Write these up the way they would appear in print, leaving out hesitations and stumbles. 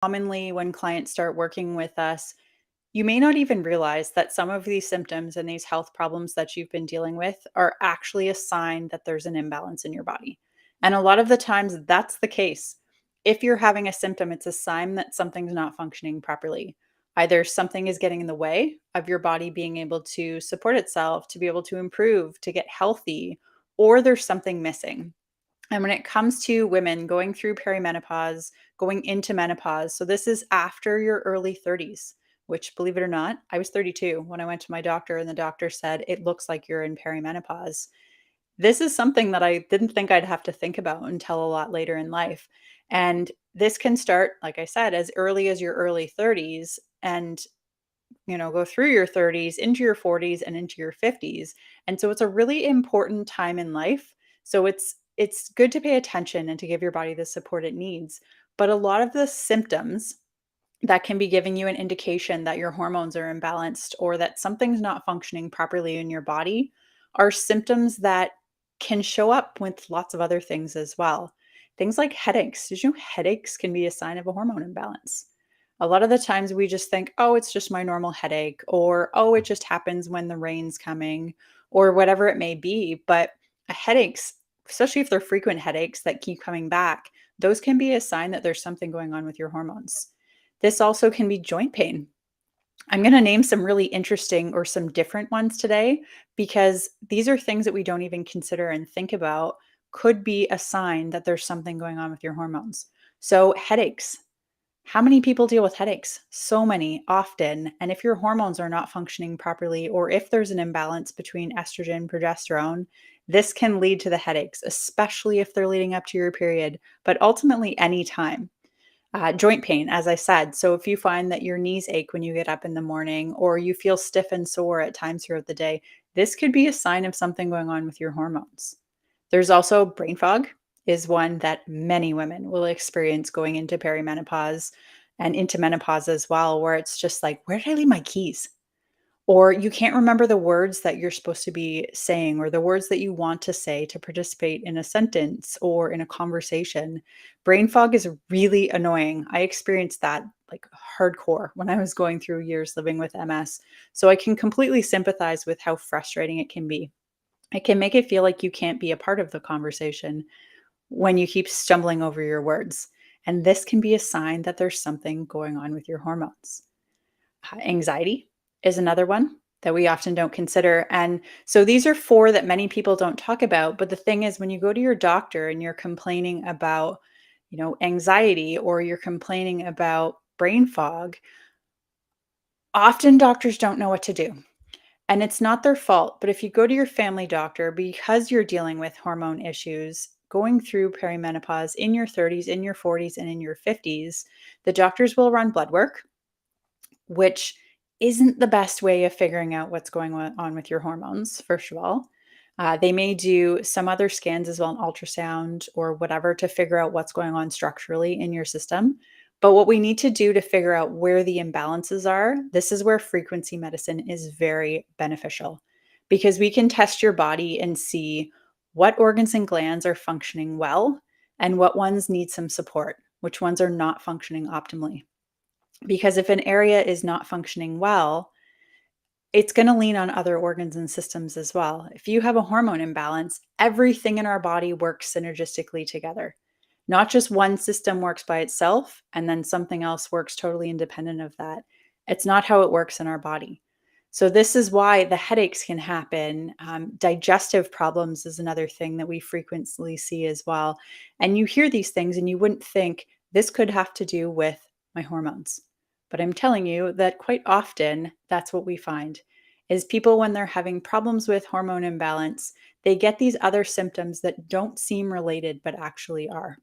Commonly, when clients start working with us, you may not even realize that some of these symptoms and these health problems that you've been dealing with are actually a sign that there's an imbalance in your body. And a lot of the times, that's the case. If you're having a symptom, it's a sign that something's not functioning properly. Either something is getting in the way of your body being able to support itself, to be able to improve, to get healthy, or there's something missing. And when it comes to women going through perimenopause, going into menopause, so this is after your early 30s, which, believe it or not, I was 32 when I went to my doctor, and the doctor said, "It looks like you're in perimenopause." This is something that I didn't think I'd have to think about until a lot later in life. And this can start, like I said, as early as your early 30s and go through your 30s, into your 40s, and into your 50s. And so it's a really important time in life. So it's good to pay attention and to give your body the support it needs. But a lot of the symptoms that can be giving you an indication that your hormones are imbalanced or that something's not functioning properly in your body are symptoms that can show up with lots of other things as well. Things like headaches. Did you know headaches can be a sign of a hormone imbalance? A lot of the times we just think, oh, it's just my normal headache, or oh, it just happens when the rain's coming, or whatever it may be. But headaches, especially if they're frequent headaches that keep coming back, those can be a sign that there's something going on with your hormones. This also can be joint pain. I'm going to name some really interesting or some different ones today because these are things that we don't even consider and think about could be a sign that there's something going on with your hormones. So, headaches. How many people deal with headaches? So many, often. And if your hormones are not functioning properly, or if there's an imbalance between estrogen, progesterone, this can lead to the headaches, especially if they're leading up to your period, but ultimately any time. Joint pain, as I said. So if you find that your knees ache when you get up in the morning, or you feel stiff and sore at times throughout the day, this could be a sign of something going on with your hormones. There's also brain fog, is one that many women will experience going into perimenopause and into menopause as well, where it's just like, where did I leave my keys? Or you can't remember the words that you're supposed to be saying or the words that you want to say to participate in a sentence or in a conversation. Brain fog is really annoying. I experienced that like hardcore when I was going through years living with MS. So I can completely sympathize with how frustrating it can be. It can make it feel like you can't be a part of the conversation when you keep stumbling over your words. And this can be a sign that there's something going on with your hormones. Anxiety is another one that we often don't consider. And so these are four that many people don't talk about. But the thing is, when you go to your doctor and you're complaining about, anxiety or you're complaining about brain fog, often doctors don't know what to do. And it's not their fault. But if you go to your family doctor because you're dealing with hormone issues, going through perimenopause in your 30s, in your 40s, and in your 50s, the doctors will run blood work, which isn't the best way of figuring out what's going on with your hormones, first of all. They may do some other scans as well, an ultrasound or whatever, to figure out what's going on structurally in your system. But what we need to do to figure out where the imbalances are, this is where frequency medicine is very beneficial because we can test your body and see what organs and glands are functioning well and what ones need some support, which ones are not functioning optimally. Because if an area is not functioning well, it's going to lean on other organs and systems as well. If you have a hormone imbalance, everything in our body works synergistically together. Not just one system works by itself and then something else works totally independent of that. It's not how it works in our body. So, this is why the headaches can happen. Digestive problems is another thing that we frequently see as well. And you hear these things and you wouldn't think this could have to do with my hormones. But I'm telling you that quite often that's what we find is people when they're having problems with hormone imbalance, they get these other symptoms that don't seem related but actually are.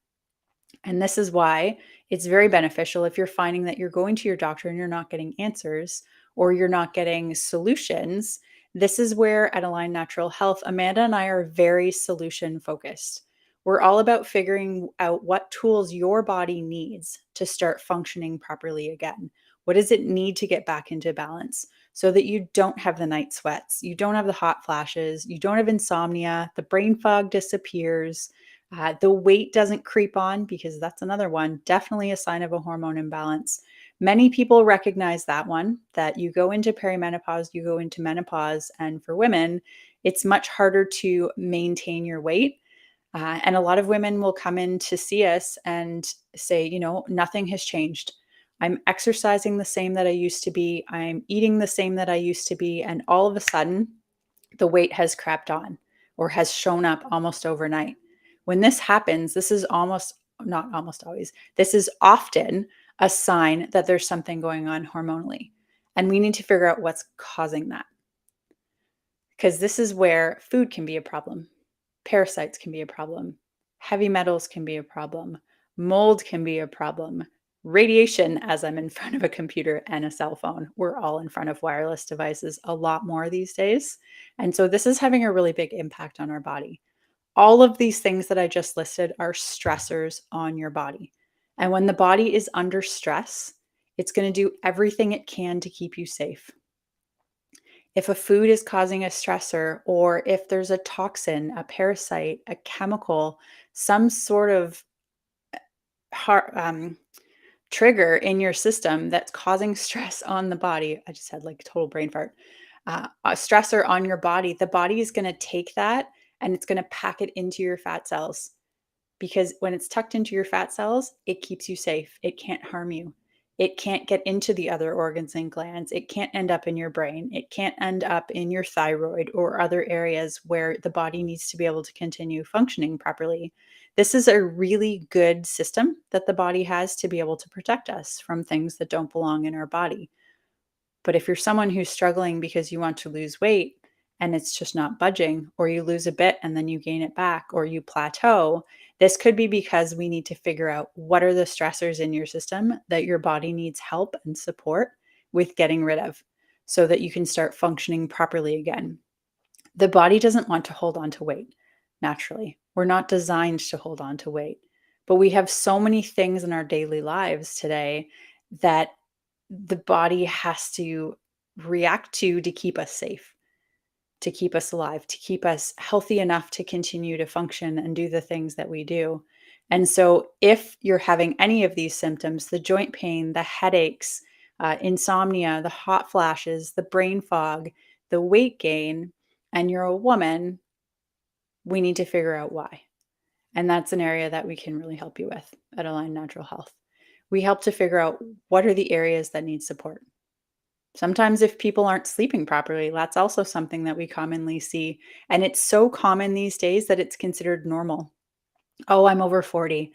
And this is why it's very beneficial if you're finding that you're going to your doctor and you're not getting answers or you're not getting solutions. This is where at Align Natural Health, Amanda and I are very solution focused. We're all about figuring out what tools your body needs to start functioning properly again. What does it need to get back into balance so that you don't have the night sweats, you don't have the hot flashes, you don't have insomnia, the brain fog disappears, The weight doesn't creep on because that's another one, definitely a sign of a hormone imbalance. Many people recognize that one, that you go into perimenopause, you go into menopause, and for women, it's much harder to maintain your weight. And a lot of women will come in to see us and say, nothing has changed. I'm exercising the same that I used to be. I'm eating the same that I used to be. And all of a sudden, the weight has crept on or has shown up almost overnight. When this happens, this is not almost always, this is often a sign that there's something going on hormonally. And we need to figure out what's causing that. Because this is where food can be a problem, parasites can be a problem, heavy metals can be a problem, mold can be a problem, radiation, as I'm in front of a computer and a cell phone. We're all in front of wireless devices a lot more these days. And so this is having a really big impact on our body. All of these things that I just listed are stressors on your body. And when the body is under stress, it's going to do everything it can to keep you safe. If a food is causing a stressor, or if there's a toxin, a parasite, a chemical, some sort of heart, trigger in your system that's causing stress on the body, I just had like a total brain fart. A stressor on your body, the body is going to take that and it's going to pack it into your fat cells, because when it's tucked into your fat cells, it keeps you safe. It can't harm you. It can't get into the other organs and glands. It can't end up in your brain. It can't end up in your thyroid or other areas where the body needs to be able to continue functioning properly. This is a really good system that the body has to be able to protect us from things that don't belong in our body. But if you're someone who's struggling because you want to lose weight and it's just not budging, or you lose a bit and then you gain it back, or you plateau, this could be because we need to figure out what are the stressors in your system that your body needs help and support with getting rid of so that you can start functioning properly again. The body doesn't want to hold on to weight naturally. We're not designed to hold on to weight, but we have so many things in our daily lives today that the body has to react to keep us safe, to keep us alive, to keep us healthy enough to continue to function and do the things that we do. And so, if you're having any of these symptoms, the joint pain, the headaches, insomnia, the hot flashes, the brain fog, the weight gain, and you're a woman, we need to figure out why. And that's an area that we can really help you with at Align Natural Health. We help to figure out what are the areas that need support. Sometimes if people aren't sleeping properly, that's also something that we commonly see. And it's so common these days that it's considered normal. Oh, I'm over 40.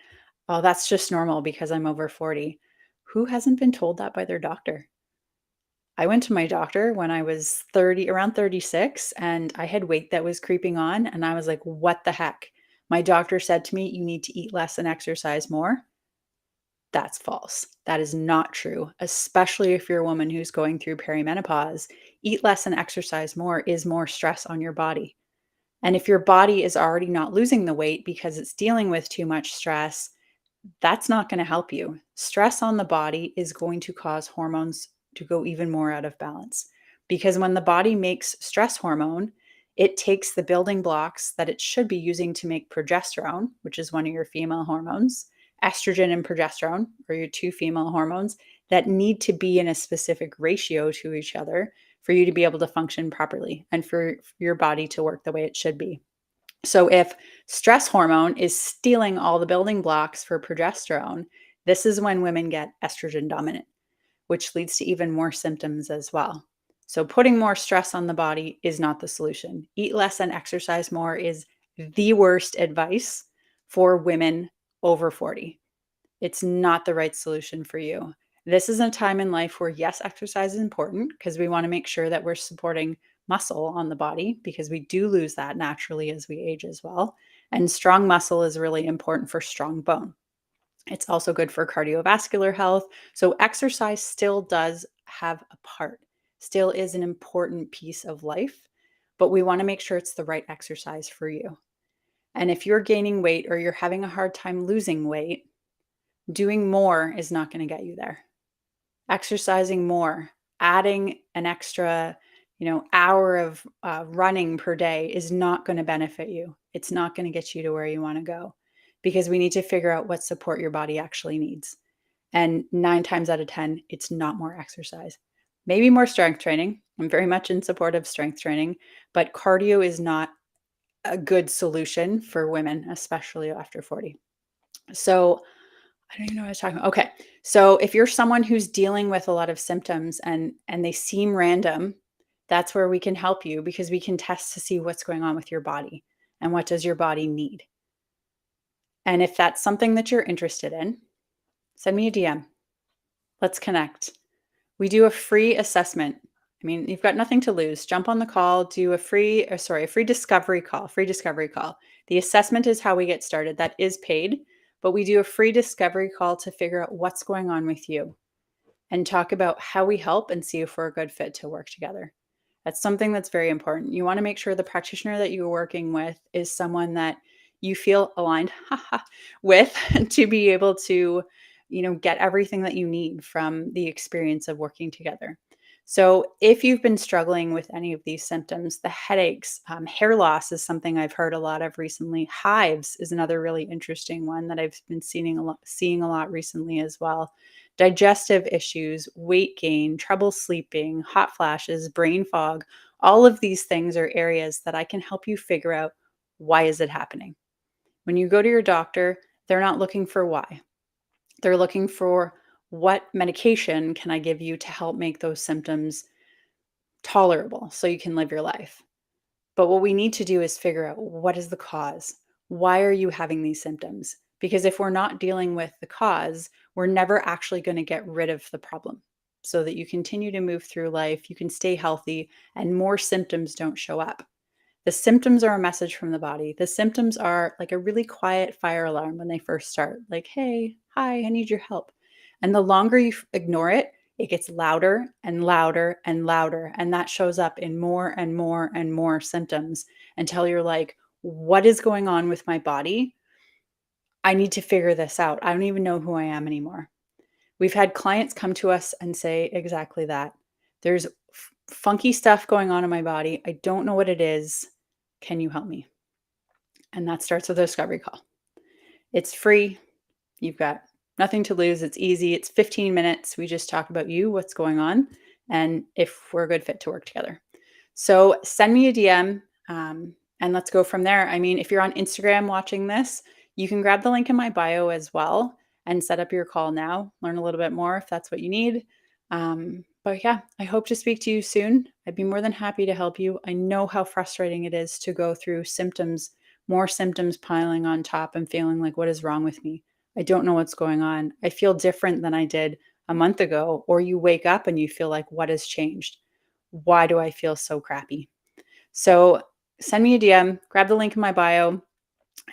Oh, that's just normal because I'm over 40. Who hasn't been told that by their doctor? I went to my doctor when I was 30, around 36, and I had weight that was creeping on. And I was like, what the heck? My doctor said to me, you need to eat less and exercise more. That's false. That is not true, especially if you're a woman who's going through perimenopause. Eat less and exercise more is more stress on your body. And if your body is already not losing the weight because it's dealing with too much stress, that's not going to help you. Stress on the body is going to cause hormones to go even more out of balance. Because when the body makes stress hormone, it takes the building blocks that it should be using to make progesterone, which is one of your female hormones. Estrogen and progesterone are your two female hormones that need to be in a specific ratio to each other for you to be able to function properly and for your body to work the way it should be. So if stress hormone is stealing all the building blocks for progesterone, this is when women get estrogen dominant, which leads to even more symptoms as well. So putting more stress on the body is not the solution. Eat less and exercise more is the worst advice for women over 40. It's not the right solution for you. This is a time in life where, yes, exercise is important because we want to make sure that we're supporting muscle on the body because we do lose that naturally as we age as well. And strong muscle is really important for strong bone. It's also good for cardiovascular health. So, exercise still does have a part, still is an important piece of life, but we want to make sure it's the right exercise for you. And if you're gaining weight or you're having a hard time losing weight, doing more is not going to get you there. Exercising more, adding an extra, hour of running per day is not going to benefit you. It's not going to get you to where you want to go. because we need to figure out what support your body actually needs. And 9 times out of 10, it's not more exercise. Maybe more strength training. I'm very much in support of strength training, but cardio is not a good solution for women, especially after 40. So, I don't even know what I was talking about. Okay. So, if you're someone who's dealing with a lot of symptoms and they seem random, that's where we can help you because we can test to see what's going on with your body and what does your body need. And if that's something that you're interested in, send me a DM. Let's connect. We do a free assessment. I mean, you've got nothing to lose. Jump on the call, do a free discovery call. The assessment is how we get started. That is paid, but we do a free discovery call to figure out what's going on with you and talk about how we help and see if we're a good fit to work together. That's something that's very important. You want to make sure the practitioner that you're working with is someone that you feel aligned with to be able to, get everything that you need from the experience of working together. So, if you've been struggling with any of these symptoms, the headaches, hair loss is something I've heard a lot of recently. Hives is another really interesting one that I've been seeing a lot recently as well. Digestive issues, weight gain, trouble sleeping, hot flashes, brain fog, all of these things are areas that I can help you figure out why is it happening. When you go to your doctor, they're not looking for why. They're looking for what medication can I give you to help make those symptoms tolerable so you can live your life. But what we need to do is figure out what is the cause? Why are you having these symptoms? Because if we're not dealing with the cause, we're never actually going to get rid of the problem so that you continue to move through life, you can stay healthy, and more symptoms don't show up. The symptoms are a message from the body. The symptoms are like a really quiet fire alarm when they first start, like, hey, hi, I need your help. And the longer you ignore it, it gets louder and louder and louder. And that shows up in more and more and more symptoms until you're like, what is going on with my body? I need to figure this out. I don't even know who I am anymore. We've had clients come to us and say exactly that. There's funky stuff going on in my body. I don't know what it is. Can you help me? And that starts with a discovery call. It's free. You've got nothing to lose. It's easy. It's 15 minutes. We just talk about you, what's going on, and if we're a good fit to work together. So send me a DM and let's go from there. I mean, if you're on Instagram watching this, you can grab the link in my bio as well and set up your call now. Learn a little bit more if that's what you need. But yeah, I hope to speak to you soon. I'd be more than happy to help you. I know how frustrating it is to go through symptoms, more symptoms piling on top and feeling like, what is wrong with me? I don't know what's going on. I feel different than I did a month ago. Or you wake up and you feel like, what has changed? Why do I feel so crappy? So send me a DM, grab the link in my bio,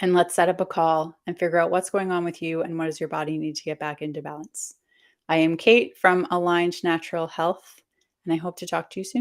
and let's set up a call and figure out what's going on with you and what does your body need to get back into balance. I am Kate from Aligned Natural Health, and I hope to talk to you soon.